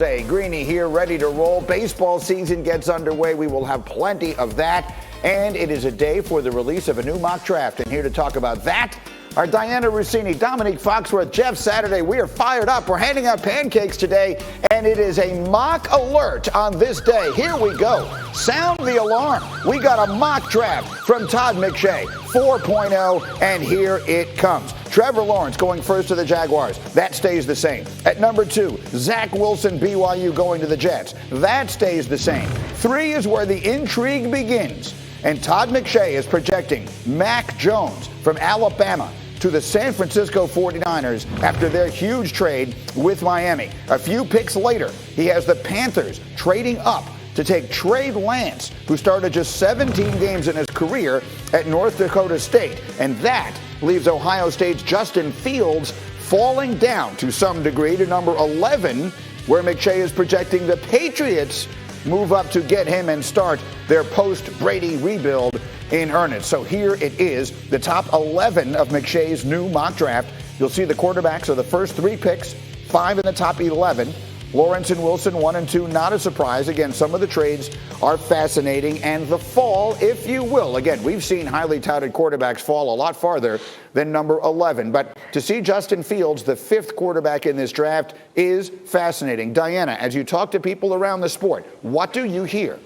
Hey, Greeny here, ready to roll. Baseball season gets underway. We will have plenty of that. And it is a day for the release of a new mock draft. And here to talk about that are Diana Rossini, Dominique Foxworth, Jeff Saturday. We are fired up. We're handing out pancakes today, and it is a mock alert on this day. Here we go. Sound the alarm. We got a mock draft from Todd McShay 4.0, and here it comes. Trevor Lawrence going first to the Jaguars. That stays the same. At number 2, Zach Wilson, BYU, going to the Jets. That stays the same. 3 is where the intrigue begins. And Todd McShay is projecting Mac Jones from Alabama to the San Francisco 49ers after their huge trade with Miami. A few picks later, he has the Panthers trading up to take Trey Lance, who started just 17 games in his career at North Dakota State. And that leaves Ohio State's Justin Fields falling down to some degree to number 11, where McShay is projecting the Patriots move up to get him and start their post-Brady rebuild in earnest. So here it is, the top 11 of McShay's new mock draft. You'll see the quarterbacks of the first 3 picks, 5 in the top 11. Lawrence and Wilson, 1 and 2, not a surprise. Again, some of the trades are fascinating. And the fall, if you will. Again, we've seen highly touted quarterbacks fall a lot farther than number 11. But to see Justin Fields, the 5th quarterback in this draft, is fascinating. Diana, as you talk to people around the sport, what do you hear?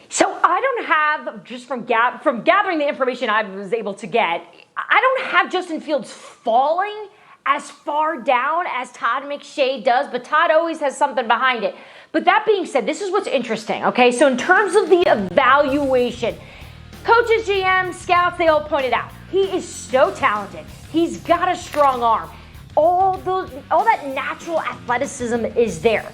So I don't have, just from gathering the information I was able to get, I don't have Justin Fields falling as far down as Todd McShay does, but Todd always has something behind it. But that being said, this is what's interesting, okay? So in terms of the evaluation, coaches, GMs, scouts, they all pointed out, he is so talented. He's got a strong arm. All that natural athleticism is there.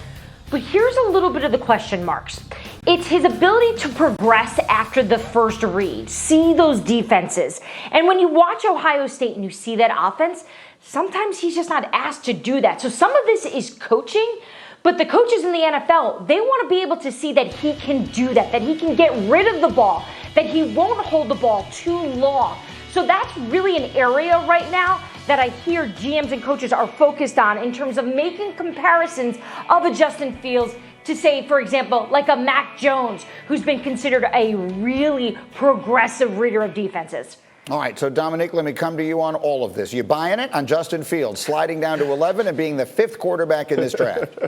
But here's a little bit of the question marks. It's his ability to progress after the first read, see those defenses. And when you watch Ohio State and you see that offense, sometimes he's just not asked to do that. So some of this is coaching, but the coaches in the NFL, they want to be able to see that he can do that he can get rid of the ball, that he won't hold the ball too long. So that's really an area right now that I hear GMs and coaches are focused on in terms of making comparisons of a Justin Fields to, say, for example, like a Mac Jones, who's been considered a really progressive reader of defenses. All right, so Dominique, let me come to you on all of this. You buying it on Justin Fields sliding down to 11 and being the 5th quarterback in this draft?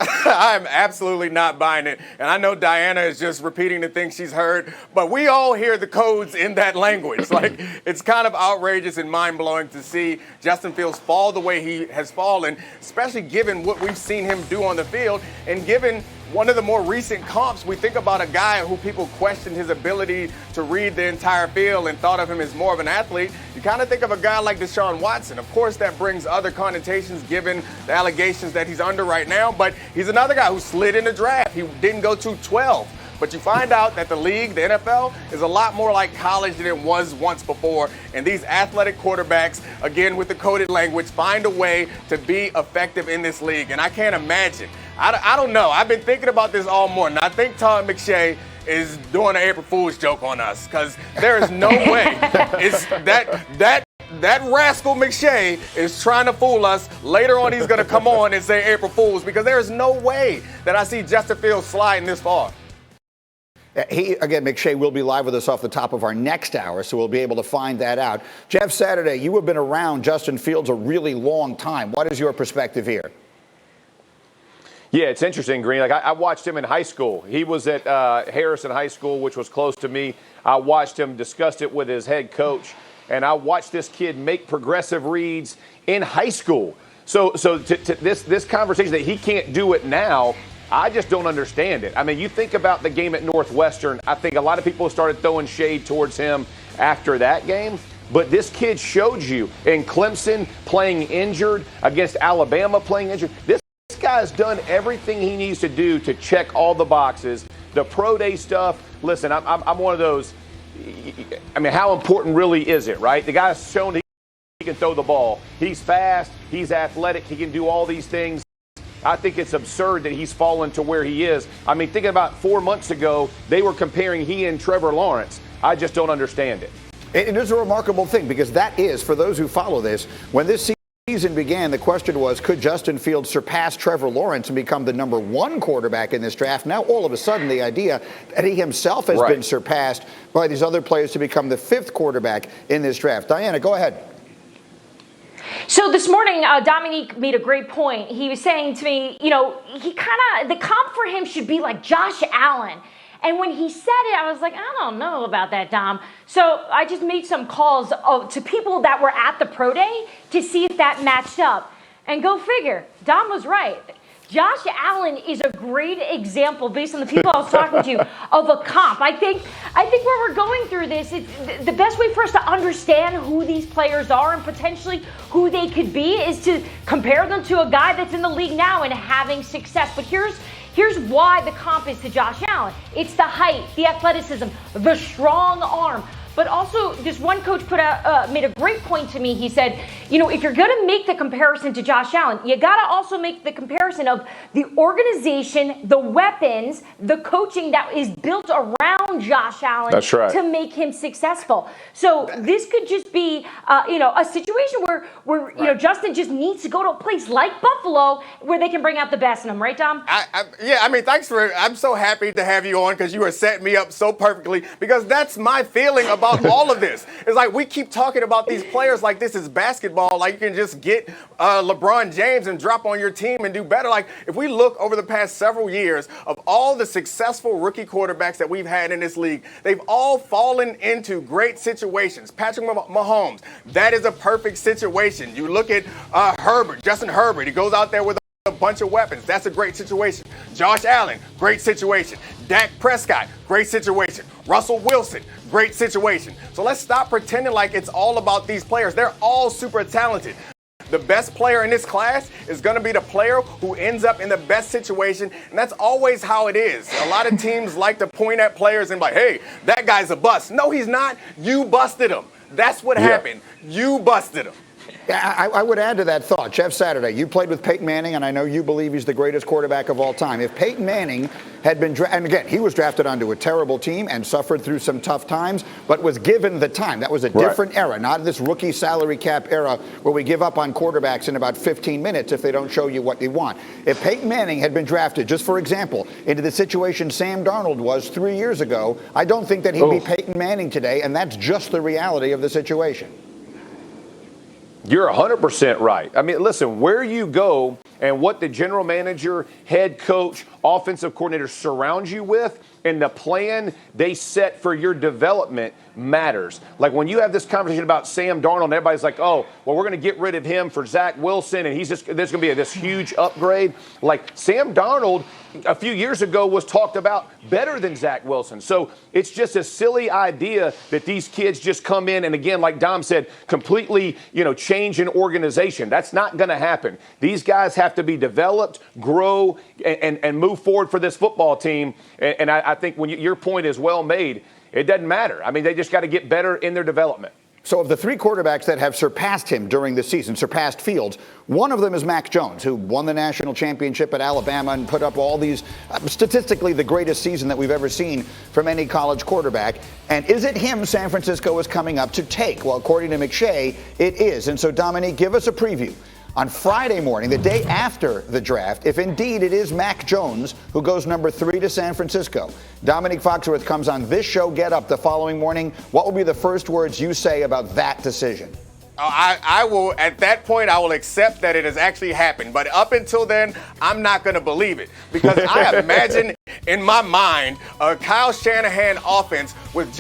I'm absolutely not buying it. And I know Diana is just repeating the things she's heard, but we all hear the codes in that language. Like, it's kind of outrageous and mind-blowing to see Justin Fields fall the way he has fallen, especially given what we've seen him do on the field and given one of the more recent comps. We think about a guy who people questioned his ability to read the entire field and thought of him as more of an athlete. You kind of think of a guy like Deshaun Watson. Of course, that brings other connotations given the allegations that he's under right now, but he's another guy who slid in the draft. He didn't go to 12. But you find out that the league, the NFL, is a lot more like college than it was once before. And these athletic quarterbacks, again, with the coded language, find a way to be effective in this league. And I can't imagine. I don't know. I've been thinking about this all morning. I think Todd McShay is doing an April Fool's joke on us, because there is no way it's that rascal McShay is trying to fool us. Later on, he's going to come on and say April Fool's, because there is no way that I see Justin Fields sliding this far. McShay will be live with us off the top of our next hour, so we'll be able to find that out. Jeff Saturday, you have been around Justin Fields a really long time. What is your perspective here? Yeah, it's interesting, Green. Like, I watched him in high school. He was at Harrison High School, which was close to me. I watched him, discussed it with his head coach, and I watched this kid make progressive reads in high school. So this conversation that he can't do it now, I just don't understand it. I mean, you think about the game at Northwestern. I think a lot of people started throwing shade towards him after that game. But this kid showed you in Clemson playing injured, against Alabama playing injured. This guy's done everything he needs to do to check all the boxes. The pro day stuff, listen, I'm one of those. I mean, how important really is it, right? The guy's shown he can throw the ball. He's fast. He's athletic. He can do all these things. I think it's absurd that he's fallen to where he is. I mean, thinking about 4 months ago, they were comparing he and Trevor Lawrence. I just don't understand it. It is a remarkable thing, because that is, for those who follow this, when this season began, the question was, could Justin Fields surpass Trevor Lawrence and become the number one quarterback in this draft? Now, all of a sudden, the idea that he himself has been surpassed by these other players to become the fifth quarterback in this draft. Diana, go ahead. So this morning, Dominique made a great point. He was saying to me, the comp for him should be like Josh Allen. And when he said it, I was like, I don't know about that, Dom. So I just made some calls to people that were at the pro day to see if that matched up. And go figure, Dom was right. Josh Allen is a great example, based on the people I was talking to, of a comp. I think where we're going through this, it's the best way for us to understand who these players are and potentially who they could be is to compare them to a guy that's in the league now and having success. But here's why the comp is to Josh Allen. It's the height, the athleticism, the strong arm. But also, this one coach made a great point to me. He said, if you're going to make the comparison to Josh Allen, you got to also make the comparison of the organization, the weapons, the coaching that is built around Josh Allen. That's right. To make him successful. So this could just be, a situation where Justin just needs to go to a place like Buffalo where they can bring out the best in him. Right, Tom? I'm so happy to have you on because you are setting me up so perfectly because that's my feeling about all of this. It's like we keep talking about these players like this is basketball, like you can just get LeBron James and drop on your team and do better. Like if we look over the past several years of all the successful rookie quarterbacks that we've had in this league, they've all fallen into great situations. Patrick Mahomes, that is a perfect situation. You look at Justin Herbert, he goes out there with a bunch of weapons. That's a great situation. Josh Allen, great situation. Dak Prescott, great situation. Russell Wilson, great situation. So let's stop pretending like it's all about these players. They're all super talented. The best player in this class is going to be the player who ends up in the best situation, and that's always how it is. A lot of teams like to point at players and be like, hey, that guy's a bust. No, he's not. You busted him. That's what happened. You busted him. I would add to that thought. Jeff Saturday, you played with Peyton Manning, and I know you believe he's the greatest quarterback of all time. If Peyton Manning had been and again, he was drafted onto a terrible team and suffered through some tough times, but was given the time. That was a different era, not this rookie salary cap era where we give up on quarterbacks in about 15 minutes if they don't show you what they want. If Peyton Manning had been drafted, just for example, into the situation Sam Darnold was 3 years ago, I don't think that he'd be Peyton Manning today, and that's just the reality of the situation. You're 100% right. I mean, listen, where you go and what the general manager, head coach, offensive coordinator surrounds you with and the plan they set for your development matters. Like when you have this conversation about Sam Darnold and everybody's like, oh, well, we're going to get rid of him for Zach Wilson and there's going to be this huge upgrade. Like Sam Darnold a few years ago was talked about better than Zach Wilson. So it's just a silly idea that these kids just come in and again, like Dom said, completely, change an organization. That's not going to happen. These guys have to be developed, grow, and move forward for this football team. And I think when your point is well made, it doesn't matter. I mean, they just got to get better in their development. So of the three quarterbacks that have surpassed him during the season, surpassed Fields, one of them is Mac Jones, who won the national championship at Alabama and put up all these, statistically the greatest season that we've ever seen from any college quarterback. And is it him San Francisco is coming up to take? Well, according to McShay, it is. And so, Dominique, give us a preview. On Friday morning, the day after the draft, if indeed it is Mac Jones who goes number 3 to San Francisco, Dominique Foxworth comes on this show, Get Up, the following morning. What will be the first words you say about that decision? I will, at that point, I will accept that it has actually happened. But up until then, I'm not going to believe it. Because I imagine in my mind a Kyle Shanahan offense with